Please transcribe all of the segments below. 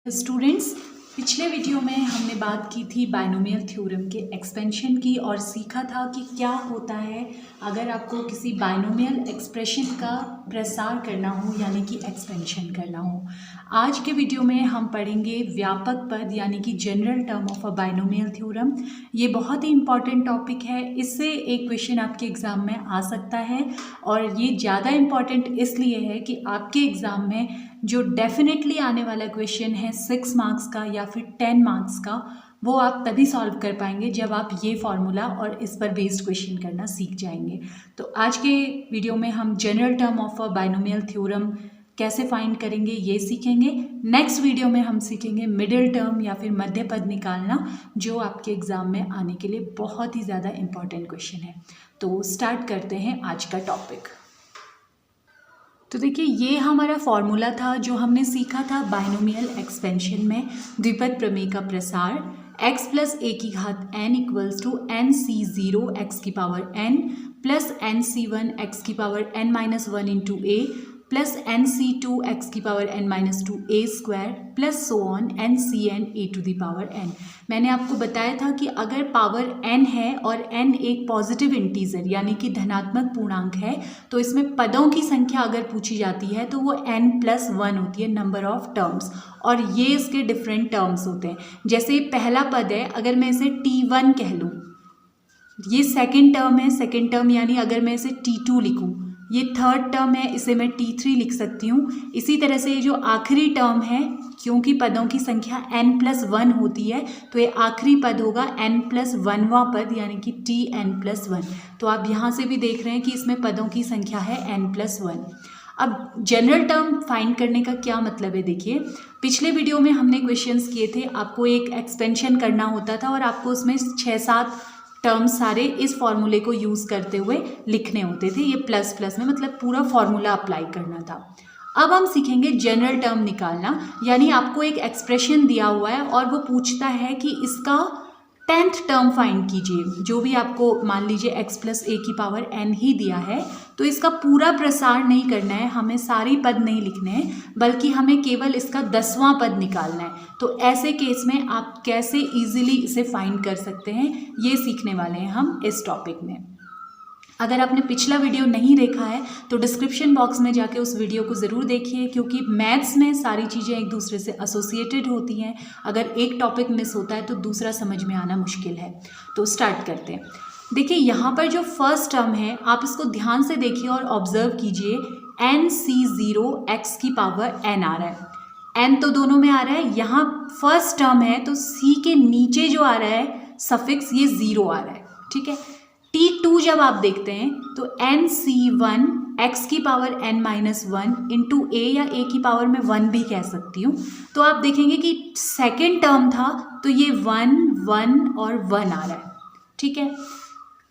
Students, पिछले video में हमने बात की थी बाइनोमियल थ्योरम के एक्सपेंशन की और सीखा था कि क्या होता है अगर आपको किसी बाइनोमियल एक्सप्रेशन का प्रसार करना हो यानी कि एक्सपेंशन करना हो। आज के वीडियो में हम पढ़ेंगे व्यापक पद यानी कि general term of a binomial theorem. ये बहुत ही इंपॉर्टेंट टॉपिक है, इससे एक क्वेश्चन आपके एग्ज़ाम में आ सकता है और ये ज़्यादा इम्पॉर्टेंट इसलिए है कि आपके एग्ज़ाम में जो डेफिनेटली आने वाला क्वेश्चन है 6 मार्क्स का या फिर 10 मार्क्स का, वो आप तभी सॉल्व कर पाएंगे जब आप ये फॉर्मूला और इस पर बेस्ड क्वेश्चन करना सीख जाएंगे। तो आज के वीडियो में हम general term of a binomial theorem कैसे फाइंड करेंगे ये सीखेंगे। नेक्स्ट वीडियो में हम सीखेंगे मिडिल टर्म या फिर मध्य पद निकालना, जो आपके एग्ज़ाम में आने के लिए बहुत ही ज़्यादा इम्पॉर्टेंट क्वेश्चन है। तो स्टार्ट करते हैं आज का टॉपिक। तो देखिए, ये हमारा फॉर्मूला था जो हमने सीखा था बाइनोमियल एक्सपेंशन में द्विपद प्रमेय का प्रसार। x प्लस ए की घात n equals to n C zero x की power n plus n C one x की power n minus one into a plus n C two x की power n minus two a square plus so on n C n a to the power n। मैंने आपको बताया था कि अगर power n है और n एक पॉजिटिव इंटीजर यानी कि धनात्मक पूर्णांक है तो इसमें पदों की संख्या अगर पूछी जाती है तो वो n प्लस वन होती है, नंबर ऑफ टर्म्स, और ये इसके डिफरेंट टर्म्स होते हैं। जैसे पहला पद है, अगर मैं इसे t1 कह लूँ, ये सेकेंड टर्म है, सेकेंड टर्म यानी अगर मैं इसे t2 लिखूँ, ये थर्ड टर्म है, इसे मैं t3 लिख सकती हूँ। इसी तरह से ये जो आखिरी टर्म है, क्योंकि पदों की संख्या n प्लस वन होती है तो ये आखिरी पद होगा n प्लस वनवां पद यानी कि tn प्लस वन। तो आप यहाँ से भी देख रहे हैं कि इसमें पदों की संख्या है n प्लस वन। अब जनरल टर्म फाइंड करने का क्या मतलब है, देखिए पिछले वीडियो में हमने क्वेश्चंस किए थे, आपको एक एक्सपेंशन करना होता था और आपको उसमें 6-7 टर्म्स सारे इस फॉर्मूले को यूज़ करते हुए लिखने होते थे। ये प्लस प्लस में मतलब पूरा फॉर्मूला अप्लाई करना था। अब हम सीखेंगे जनरल टर्म निकालना, यानी आपको एक एक्सप्रेशन दिया हुआ है और वो पूछता है कि इसका 10th टर्म फाइंड कीजिए। जो भी आपको मान लीजिए x प्लस ए की पावर n ही दिया है तो इसका पूरा प्रसार नहीं करना है, हमें सारी पद नहीं लिखने हैं, बल्कि हमें केवल इसका 10वां पद निकालना है। तो ऐसे केस में आप कैसे इजीली इसे फाइंड कर सकते हैं, ये सीखने वाले हैं हम इस टॉपिक में। अगर आपने पिछला वीडियो नहीं देखा है तो डिस्क्रिप्शन बॉक्स में जाके उस वीडियो को ज़रूर देखिए, क्योंकि मैथ्स में सारी चीज़ें एक दूसरे से एसोसिएटेड होती हैं। अगर एक टॉपिक मिस होता है तो दूसरा समझ में आना मुश्किल है। तो स्टार्ट करते हैं। देखिए, यहाँ पर जो फर्स्ट टर्म है आप इसको ध्यान से देखिए और ऑब्जर्व कीजिए। एन सी ज़ीरो एक्स की पावर n आ रहा है, n तो दोनों में आ रहा है। यहाँ फर्स्ट टर्म है तो c के नीचे जो आ रहा है सफिक्स, ये ज़ीरो आ रहा है, ठीक है। T2 जब आप देखते हैं तो एन सी वन एक्स की power n minus one into a, या a की पावर में 1 भी कह सकती हूँ। तो आप देखेंगे कि सेकेंड टर्म था तो ये 1 1 और 1 आ रहा है, ठीक है।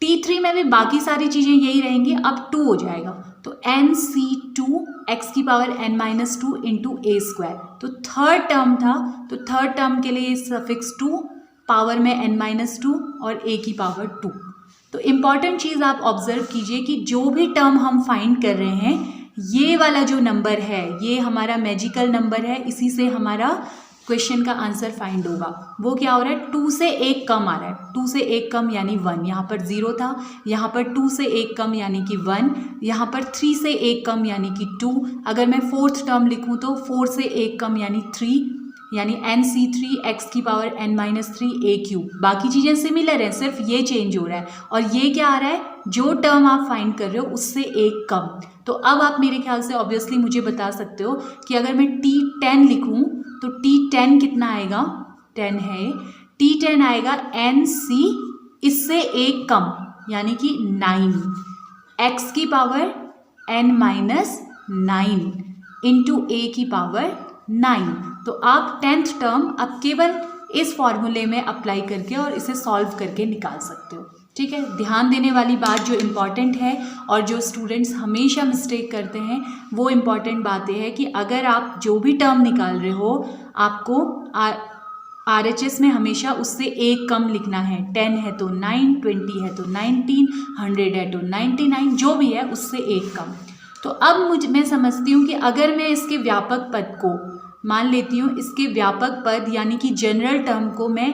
T3 में भी बाकी सारी चीज़ें यही रहेंगी, अब 2 हो जाएगा तो एन सी टू एक्स की power n minus two into a square. तो थर्ड टर्म था तो थर्ड टर्म के लिए सफिक्स 2, पावर में n माइनस टू और a की पावर 2। तो इम्पॉर्टेंट चीज़ आप ऑब्जर्व कीजिए कि जो भी टर्म हम फाइंड कर रहे हैं, ये वाला जो नंबर है ये हमारा मैजिकल नंबर है, इसी से हमारा क्वेश्चन का आंसर फाइंड होगा। वो क्या हो रहा है, 2 से 1 कम आ रहा है, 2 से 1 कम यानी 1। यहाँ पर 0 था, यहाँ पर 2 से 1 कम यानी कि 1, यहाँ पर 3 से 1 कम यानी कि 2। अगर मैं फोर्थ टर्म लिखूँ तो 4 से 1 कम यानी 3, यानी एन सी थ्री एक्स की पावर n माइनस थ्री ए क्यूब। बाकी चीज़ें सिमिलर हैं, सिर्फ ये चेंज हो रहा है। और ये क्या आ रहा है, जो टर्म आप फाइंड कर रहे हो उससे 1 कम। तो अब आप मेरे ख्याल से ऑब्वियसली मुझे बता सकते हो कि अगर मैं T10 लिखूं तो T10 कितना आएगा, 10 है, T10 आएगा एन सी इससे 1 कम यानी कि 9 एक्स की पावर n माइनस 9 इंटू ए की पावर 9। तो आप 10th टर्म अब केवल इस फॉर्मूले में अप्लाई करके और इसे सॉल्व करके निकाल सकते हो, ठीक है। ध्यान देने वाली बात जो इम्पॉर्टेंट है और जो स्टूडेंट्स हमेशा मिस्टेक करते हैं, वो इम्पॉर्टेंट बात है कि अगर आप जो भी टर्म निकाल रहे हो आपको RHS में हमेशा उससे 1 कम लिखना है। 10 है तो 9, 20 है तो 19, 100 है तो 99, जो भी है उससे 1 कम। तो अब मैं समझती हूँ कि अगर मैं इसके व्यापक पद को मान लेती हूँ इसके व्यापक पद यानी कि जनरल टर्म को मैं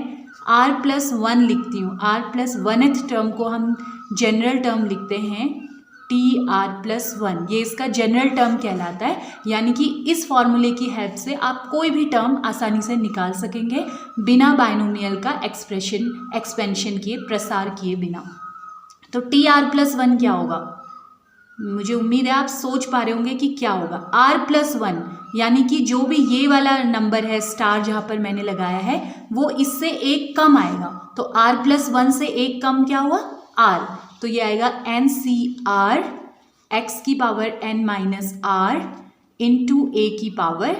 r+1 लिखती हूँ। r+1th टर्म को हम जनरल टर्म लिखते हैं tr+1, ये इसका जनरल टर्म कहलाता है। यानी कि इस फॉर्मूले की हेल्प से आप कोई भी टर्म आसानी से निकाल सकेंगे बिना बाइनोमियल का एक्सपेंशन किए, प्रसार किए बिना। तो tr+1 क्या होगा? मुझे उम्मीद है आप सोच पा रहे होंगे कि क्या होगा। r+1 यानी कि जो भी ये वाला नंबर है स्टार जहाँ पर मैंने लगाया है वो इससे एक कम आएगा। तो r+1 से एक कम क्या हुआ? r, तो ये आएगा NCR x की power n minus r into a की पावर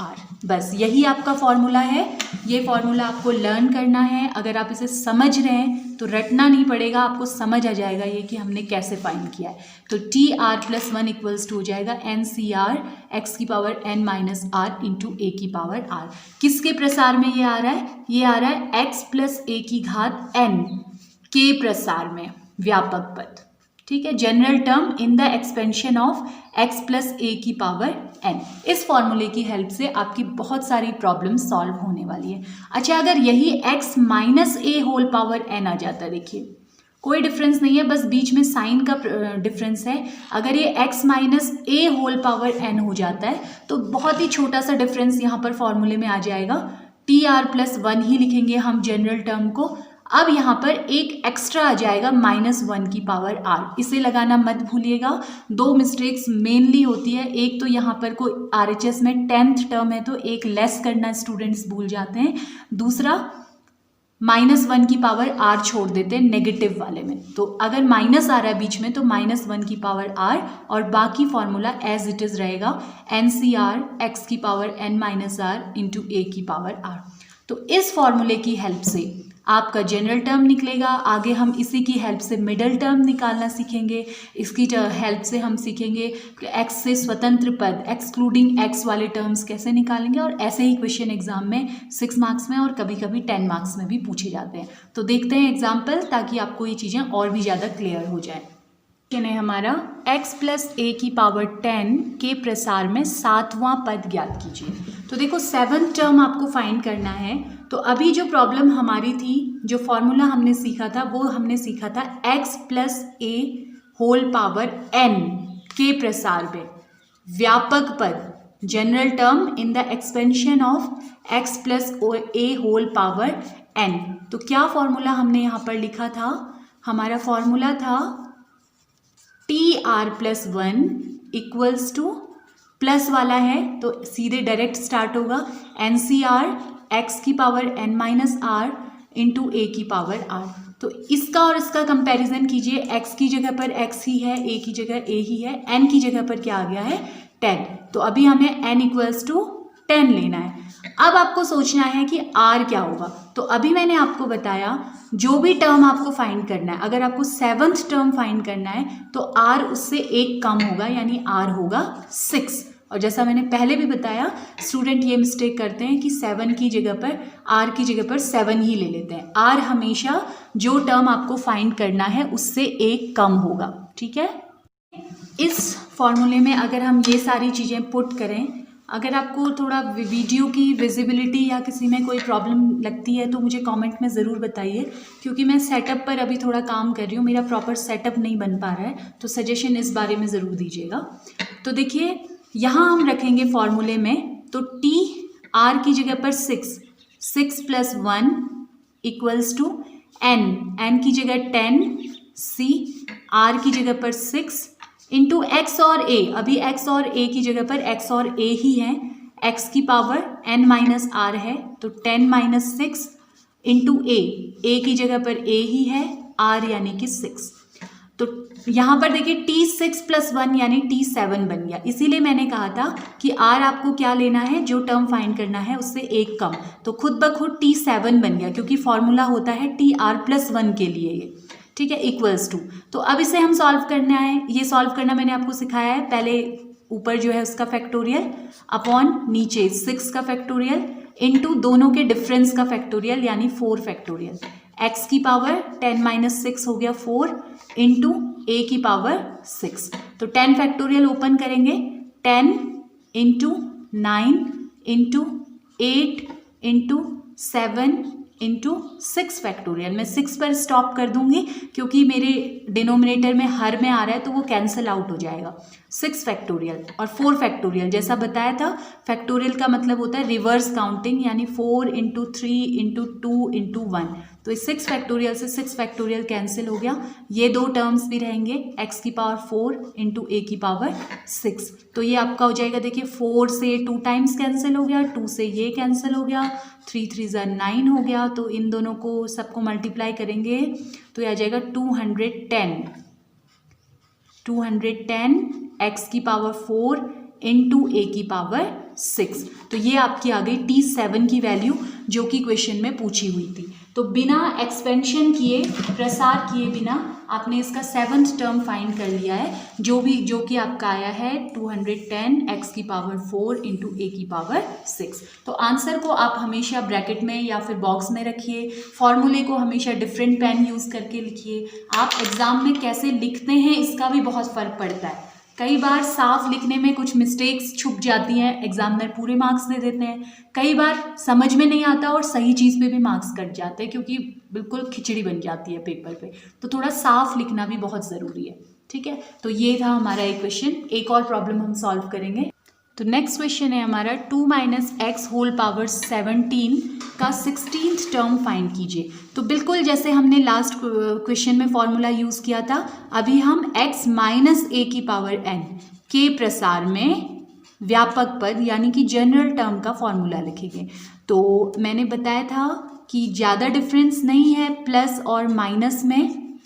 r। बस यही आपका फॉर्मूला है। ये फॉर्मूला आपको लर्न करना है। अगर आप इसे समझ रहे हैं तो रटना नहीं पड़ेगा, आपको समझ आ जाएगा ये कि हमने कैसे फाइंड किया है। तो tr+1 इक्वल्स टू हो जाएगा NCR x की power n minus r into a की पावर r। किसके प्रसार में ये आ रहा है? ये आ रहा है x प्लस a की घात n के प्रसार में, व्यापक पद। ठीक है, general term in the expansion of x plus a की पावर n। इस फॉर्मूले की हेल्प से आपकी बहुत सारी प्रॉब्लम सॉल्व होने वाली है। अच्छा, अगर यही x minus a whole power n आ जाता, देखिए कोई डिफरेंस नहीं है, बस बीच में साइन का डिफरेंस है। अगर ये x minus a whole power n हो जाता है तो बहुत ही छोटा सा डिफरेंस यहाँ पर फॉर्मूले में आ जाएगा। tr+1 ही लिखेंगे हम जनरल टर्म को। अब यहाँ पर एक एक्स्ट्रा आ जाएगा -1 की पावर r, इसे लगाना मत भूलिएगा। दो मिस्टेक्स मेनली होती है, एक तो यहाँ पर कोई RHS में 10th टर्म है तो एक लेस करना स्टूडेंट्स भूल जाते हैं, दूसरा -1 की पावर r छोड़ देते हैं नेगेटिव वाले में। तो अगर माइनस आ रहा है बीच में तो -1 की पावर r और बाकी फॉर्मूला एज इट इज़ रहेगा NCR x की power n minus r into a की पावर r। तो इस फॉर्मूले की हेल्प से आपका जनरल टर्म निकलेगा। आगे हम इसी की हेल्प से मिडल टर्म निकालना सीखेंगे। इसकी हेल्प से हम सीखेंगे x से स्वतंत्र पद, एक्सक्लूडिंग x वाले टर्म्स कैसे निकालेंगे। और ऐसे ही क्वेश्चन एग्जाम में 6 मार्क्स में और कभी कभी 10 मार्क्स में भी पूछे जाते हैं। तो देखते हैं एग्जाम्पल, ताकि आपको ये चीज़ें और भी ज़्यादा क्लियर हो जाए। है हमारा x प्लस a की पावर 10 के प्रसार में 7वां पद ज्ञात कीजिए। तो देखो 7th टर्म आपको फाइंड करना है। तो अभी जो प्रॉब्लम हमारी थी, जो फॉर्मूला हमने सीखा था वो हमने सीखा था x plus a whole power n के प्रसार में व्यापक पद, general term in the expansion of x plus a whole power n। तो क्या फॉर्मूला हमने यहाँ पर लिखा था? हमारा फॉर्मूला था tr+1 इक्वल्स टू, प्लस वाला है तो सीधे डायरेक्ट स्टार्ट होगा NCR x की power n minus r into a की पावर r। तो इसका और इसका कंपैरिजन कीजिए। x की जगह पर x ही है, a की जगह a ही है, n की जगह पर क्या आ गया है? 10। तो अभी हमें n इक्वल्स टू 10 लेना है। अब आपको सोचना है कि r क्या होगा। तो अभी मैंने आपको बताया जो भी टर्म आपको फाइंड करना है, अगर आपको 7th टर्म फाइंड करना है तो r उससे एक कम होगा, यानी r होगा 6। और जैसा मैंने पहले भी बताया, स्टूडेंट ये मिस्टेक करते हैं कि 7 की जगह पर r की जगह पर 7 ही ले लेते हैं। r हमेशा जो टर्म आपको फाइंड करना है उससे एक कम होगा। ठीक है, इस फॉर्मूले में अगर हम ये सारी चीज़ें पुट करें, अगर आपको थोड़ा वीडियो की विजिबिलिटी या किसी में कोई प्रॉब्लम लगती है तो मुझे कमेंट में ज़रूर बताइए, क्योंकि मैं सेटअप पर अभी थोड़ा काम कर रही हूँ, मेरा प्रॉपर सेटअप नहीं बन पा रहा है, तो सजेशन इस बारे में ज़रूर दीजिएगा। तो देखिए यहाँ हम रखेंगे फॉर्मूले में, तो t r की जगह पर 6 प्लस 1 इक्वल्स टू n की जगह 10, c r की जगह पर 6 इंटू x और a। अभी x और a की जगह पर x और a ही है, x की पावर n माइनस r है तो 10 माइनस 6 इंटू a की जगह पर a ही है, r यानी कि 6। तो यहाँ पर देखिए t6 प्लस 1 यानी t7 बन गया। इसीलिए मैंने कहा था कि r आपको क्या लेना है, जो टर्म फाइंड करना है उससे एक कम, तो खुद ब खुद t7 बन गया, क्योंकि फॉर्मूला होता है tr+1 के लिए ये। ठीक है, इक्वल्स टू। तो अब इसे हम सॉल्व करना है। ये सॉल्व करना मैंने आपको सिखाया है, पहले ऊपर जो है उसका फैक्टोरियल अपॉन नीचे 6 का फैक्टोरियल इंटू दोनों के डिफरेंस का फैक्टोरियल यानी 4 फैक्टोरियल। x की पावर 10 माइनस 6 हो गया 4 इंटू a की पावर 6। तो 10 फैक्टोरियल ओपन करेंगे, 10 into 9 into 8 into 7 into 6 factorial. मैं 6 पर स्टॉप कर दूंगी क्योंकि मेरे डिनोमिनेटर में हर में आ रहा है तो वो कैंसिल आउट हो जाएगा। 6 फैक्टोरियल और 4 फैक्टोरियल, जैसा बताया था फैक्टोरियल का मतलब होता है रिवर्स काउंटिंग, यानी 4 इंटू 3 इंटू 2 इंटू 1। तो इस 6 फैक्टोरियल से 6 फैक्टोरियल कैंसिल हो गया। ये दो टर्म्स भी रहेंगे, x की पावर 4 इंटू a की पावर 6। तो ये आपका हो जाएगा, देखिए 4 से 2 टाइम्स कैंसिल हो गया, 2 से ये कैंसिल हो गया, 3 3 9 हो गया। तो इन दोनों को सबको मल्टीप्लाई करेंगे तो ये आ जाएगा 210 x की पावर 4 इंटू a की पावर 6। तो ये आपकी आ गई T7 की वैल्यू जो कि क्वेश्चन में पूछी हुई थी। तो बिना एक्सपेंशन किए, प्रसार किए बिना आपने इसका 7th टर्म फाइंड कर लिया है, जो कि आपका आया है 210 x की पावर 4 इंटू a की पावर 6। तो आंसर को आप हमेशा ब्रैकेट में या फिर बॉक्स में रखिए, फॉर्मूले को हमेशा डिफरेंट पेन यूज़ करके लिखिए। आप एग्ज़ाम में कैसे लिखते हैं इसका भी बहुत फ़र्क पड़ता है। कई बार साफ लिखने में कुछ मिस्टेक्स छुप जाती हैं, एग्जामिनर पूरे मार्क्स दे देते हैं। कई बार समझ में नहीं आता और सही चीज़ पे भी मार्क्स कट जाते हैं क्योंकि बिल्कुल खिचड़ी बन जाती है पेपर पे। तो थोड़ा साफ लिखना भी बहुत ज़रूरी है, ठीक है। तो ये था हमारा एक क्वेश्चन। एक और प्रॉब्लम हम सॉल्व करेंगे। तो नेक्स्ट क्वेश्चन है हमारा 2 - x होल पावर 17 का 16th टर्म फाइंड कीजिए। तो बिल्कुल जैसे हमने लास्ट क्वेश्चन में फॉर्मूला यूज़ किया था, अभी हम x - a की पावर n के प्रसार में व्यापक पद यानी कि जनरल टर्म का फॉर्मूला लिखेंगे। तो मैंने बताया था कि ज़्यादा डिफरेंस नहीं है प्लस और माइनस में,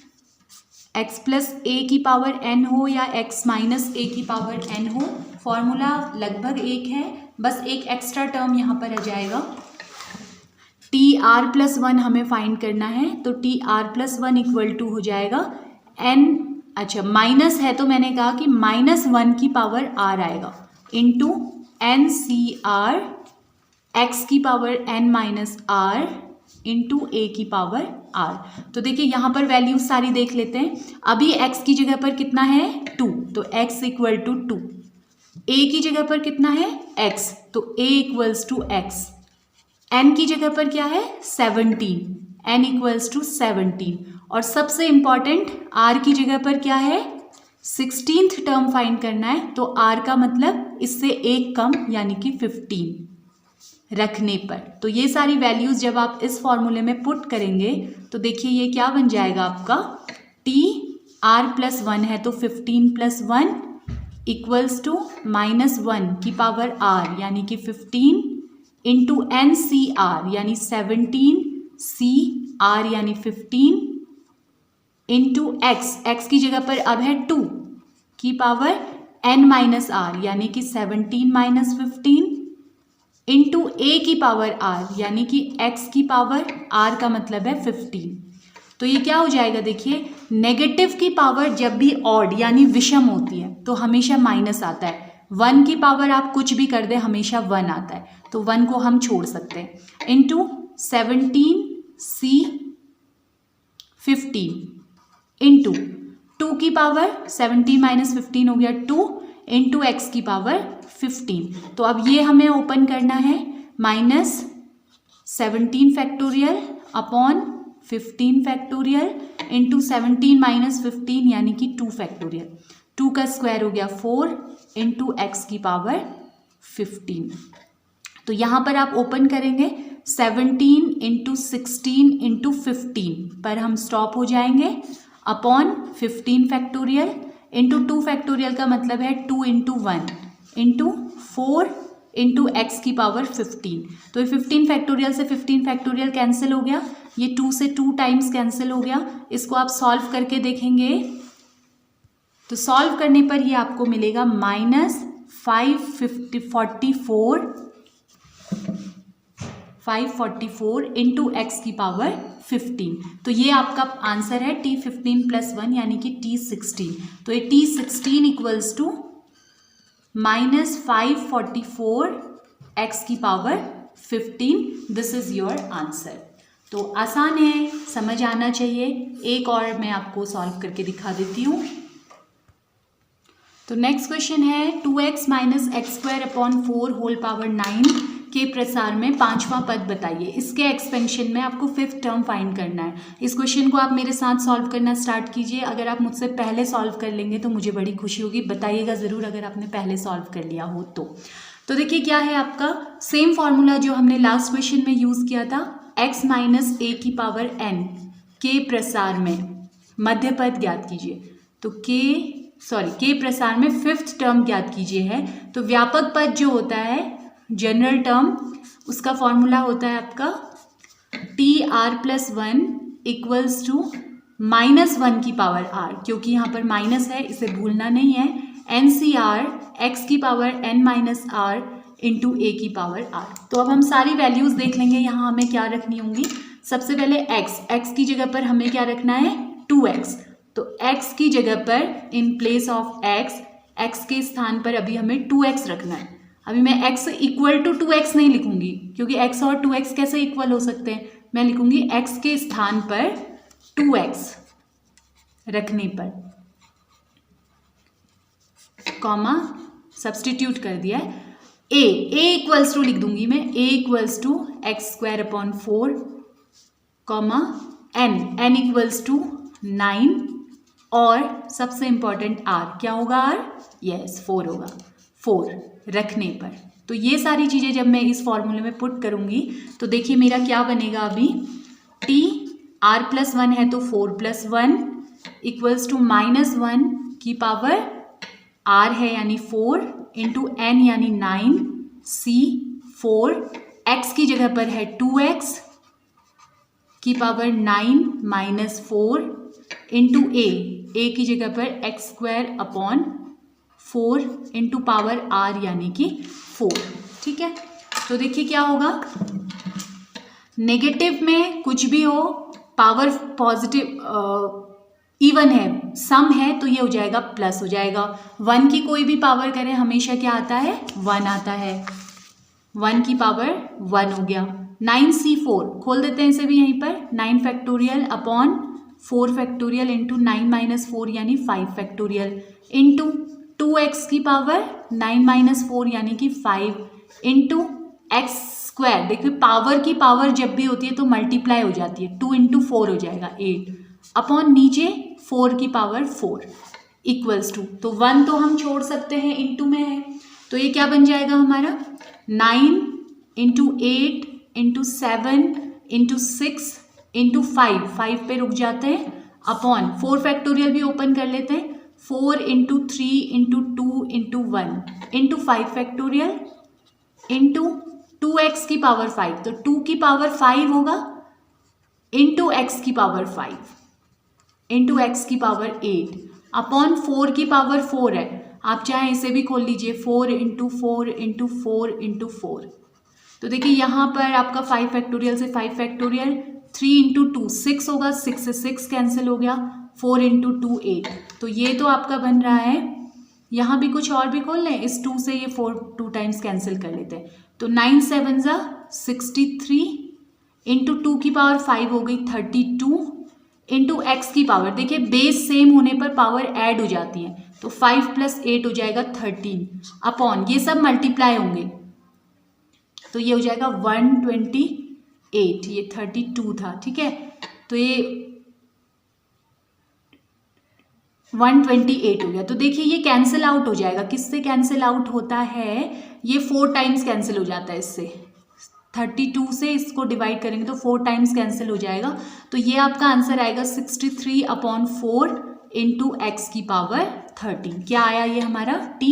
x प्लस a की पावर n हो या x माइनस a की पावर n हो, फॉर्मूला लगभग एक है, बस एक एक्स्ट्रा टर्म यहाँ पर आ जाएगा। TR+1 हमें फाइंड करना है, तो TR+1 इक्वल टू हो जाएगा n, अच्छा माइनस है तो मैंने कहा कि -1 की पावर r आएगा इंटू NCR x की power n minus r into a की पावर r। तो देखिए यहाँ पर वैल्यूज सारी देख लेते हैं। अभी x की जगह पर कितना है 2, तो x इक्वल टू 2। a की जगह पर कितना है x, तो a equals to x। n की जगह पर क्या है 17, n इक्वल्स टू 17। और सबसे इंपॉर्टेंट r की जगह पर क्या है 16th टर्म फाइंड करना है, तो r का मतलब इससे एक कम यानी कि 15 रखने पर। तो ये सारी वैल्यूज जब आप इस फॉर्मूले में पुट करेंगे तो देखिए ये क्या बन जाएगा आपका, TR+1 है तो 15 + 1 इक्वल्स टू -1 की पावर r यानी कि 15 इंटू NCR यानी 17, CR यानी 15 इंटू x की जगह पर अब है 2 की पावर n माइनस r यानी कि 17 - 15 इंटू a की पावर r यानी कि x की पावर r का मतलब है 15। तो ये क्या हो जाएगा, देखिए नेगेटिव की पावर जब भी ऑड यानी विषम होती है तो हमेशा माइनस आता है। 1 की पावर आप कुछ भी कर दे हमेशा 1 आता है, तो 1 को हम छोड़ सकते हैं। इंटू 17C 15 इंटू 2 की पावर 17 - 15 हो गया 2 इंटू x की पावर 15। तो अब ये हमें ओपन करना है -17 फैक्टोरियल अपॉन 15 फैक्टोरियल इंटू 17 - 15 यानी कि 2 फैक्टोरियल। 2 का स्क्वायर हो गया 4 इंटू x की पावर 15। तो यहाँ पर आप ओपन करेंगे 17 इंटू 16 इंटू 15 पर हम स्टॉप हो जाएंगे अपॉन 15 फैक्टोरियल इंटू 2 फैक्टोरियल का मतलब है 2 इंटू 1 इंटू 4 इंटू एक्स की पावर 15। तो ये 15 फैक्टोरियल से 15 फैक्टोरियल कैंसिल हो गया, ये 2 से 2 टाइम्स कैंसिल हो गया। इसको आप सॉल्व करके देखेंगे तो सॉल्व करने पर ये आपको मिलेगा -544 इंटू एक्स की पावर 15। तो ये आपका आंसर है T15 + 1 यानी कि T16। तो ये T16 इक्वल्स टू -544 एक्स की power 15। This is your answer. तो आसान है, समझ आना चाहिए। एक और मैं आपको सॉल्व करके दिखा देती हूँ। तो नेक्स्ट क्वेश्चन है 2x - x² upon 4 whole power 9 के प्रसार में पांचवा पद बताइए। इसके एक्सपेंशन में आपको फिफ्थ टर्म फाइंड करना है। इस क्वेश्चन को आप मेरे साथ सॉल्व करना स्टार्ट कीजिए। अगर आप मुझसे पहले सॉल्व कर लेंगे तो मुझे बड़ी खुशी होगी। बताइएगा ज़रूर अगर आपने पहले सॉल्व कर लिया हो तो देखिए क्या है आपका सेम फॉर्मूला जो हमने लास्ट क्वेश्चन में यूज़ किया था, x माइनस a की पावर n के प्रसार में मध्य पद ज्ञात कीजिए। तो के प्रसार में फिफ्थ टर्म ज्ञात कीजिए है। तो व्यापक पद जो होता है जनरल टर्म, उसका फॉर्मूला होता है आपका TR+1 इक्वल्स टू -1 की पावर r, क्योंकि यहाँ पर माइनस है इसे भूलना नहीं है। NCR x की power n minus r into a की पावर r। तो अब हम सारी वैल्यूज़ देख लेंगे यहाँ हमें क्या रखनी होंगी। सबसे पहले x की जगह पर हमें क्या रखना है 2x। तो x की जगह पर इन प्लेस ऑफ x के स्थान पर अभी हमें 2x रखना है। अभी मैं x इक्वल टू 2x नहीं लिखूंगी क्योंकि x और 2x कैसे इक्वल हो सकते हैं। मैं लिखूंगी x के स्थान पर 2x रखने पर कॉमा सब्सटीट्यूट कर दिया है। a इक्वल्स टू लिख दूंगी मैं, a equals to x² 4 n equals to 9 और सबसे इंपॉर्टेंट r क्या होगा, r यस 4 होगा, 4 रखने पर। तो ये सारी चीज़ें जब मैं इस फॉर्मूले में पुट करूँगी तो देखिए मेरा क्या बनेगा। अभी TR+1 है तो 4+1 इक्वल्स टू -1 की पावर r है यानी 4 इंटू n यानी 9 C 4 x की जगह पर है 2x की पावर 9 माइनस 4 इंटू a की जगह पर x² 4 इंटू पावर r यानी कि 4। ठीक है, तो देखिए क्या होगा, नेगेटिव में कुछ भी हो, पावर पॉजिटिव इवन है, सम है तो ये हो जाएगा प्लस हो जाएगा। 1 की कोई भी पावर करें हमेशा क्या आता है 1 आता है, 1 की पावर 1 हो गया। 9C4 खोल देते हैं इसे भी यहीं पर, 9 factorial upon 4 factorial into 9 minus 4 यानी 5 फैक्टोरियल इंटू 2x की पावर 9 माइनस 4 यानी कि 5 इंटू x²। देखिए पावर की पावर जब भी होती है तो मल्टीप्लाई हो जाती है, 2 इंटू 4 हो जाएगा 8 अपॉन नीचे 4 की पावर 4 इक्वल्स टू, तो 1 तो हम छोड़ सकते हैं, इंटू में है तो ये क्या बन जाएगा हमारा 9 इंटू 8 इंटू 7 इंटू 6 इंटू 5 पे रुक जाते हैं अपॉन 4 फैक्टोरियल भी ओपन कर लेते हैं, 4 into 3 into 2 into 1 into 5 factorial into 2x की पावर 5, तो 2 की पावर 5 होगा इंटू x की पावर 5 इंटू x की पावर 8 अपॉन 4 की पावर 4 है, आप चाहें इसे भी खोल लीजिए 4 इंटू 4 इंटू 4 इंटू 4। तो देखिए यहाँ पर आपका 5 फैक्टोरियल से 5 फैक्टोरियल 3 इंटू 2 6 होगा, 6 से 6 कैंसिल हो गया, 4 इंटू 2 8। तो ये तो आपका बन रहा है, यहाँ भी कुछ और भी खोल लें, इस 2 से ये 4 2 टाइम्स कैंसिल कर लेते हैं, तो 9 7 ज़ा 63 इंटू 2 की पावर 5 हो गई 32 इंटू x की पावर, देखिए बेस सेम होने पर पावर ऐड हो जाती है, तो 5 + 8 हो जाएगा 13 अपॉन ये सब मल्टीप्लाई होंगे तो ये हो जाएगा 128, ये 32 था। ठीक है, तो ये 128 हो गया। तो देखिए ये कैंसिल आउट हो जाएगा, किससे कैंसिल आउट होता है, ये 4 टाइम्स कैंसिल हो जाता है इससे, 32 से इसको डिवाइड करेंगे तो 4 टाइम्स कैंसिल हो जाएगा, तो ये आपका आंसर आएगा 63 अपॉन 4 इंटू एक्स की पावर 13। क्या आया ये हमारा t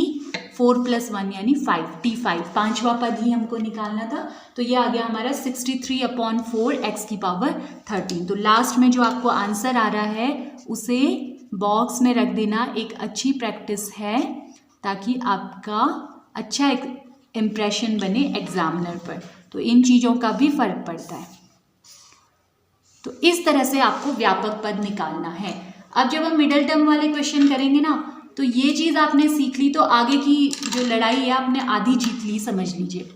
4 + 1 यानी 5, t5 पांचवा पद ही हमको निकालना था, तो ये आ गया हमारा 63 अपॉन 4 एक्स की पावर 13। तो लास्ट में जो आपको आंसर आ रहा है उसे बॉक्स में रख देना, एक अच्छी प्रैक्टिस है ताकि आपका अच्छा एक इम्प्रेशन बने एग्जामिनर पर, तो इन चीज़ों का भी फर्क पड़ता है। तो इस तरह से आपको व्यापक पद निकालना है। अब जब हम मिडल टर्म वाले क्वेश्चन करेंगे ना, तो ये चीज़ आपने सीख ली तो आगे की जो लड़ाई है आपने आधी जीत ली, समझ लीजिए।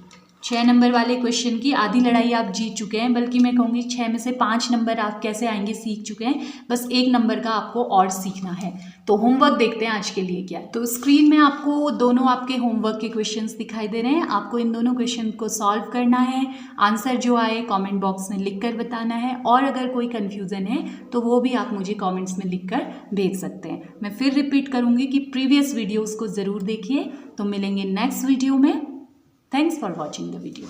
6 नंबर वाले क्वेश्चन की आधी लड़ाई आप जीत चुके हैं, बल्कि मैं कहूँगी 6 में से 5 नंबर आप कैसे आएंगे सीख चुके हैं, बस 1 नंबर का आपको और सीखना है। तो होमवर्क देखते हैं आज के लिए क्या है। तो स्क्रीन में आपको दोनों आपके होमवर्क के क्वेश्चंस दिखाई दे रहे हैं। आपको इन दोनों क्वेश्चन को सॉल्व करना है, आंसर जो आए कॉमेंट बॉक्स में लिख कर बताना है, और अगर कोई कन्फ्यूज़न है तो वो भी आप मुझे कॉमेंट्स में लिख कर भेज सकते हैं। मैं फिर रिपीट करूँगी कि प्रीवियस वीडियोज़ को ज़रूर देखिए। तो मिलेंगे नेक्स्ट वीडियो में। Thanks for watching the video.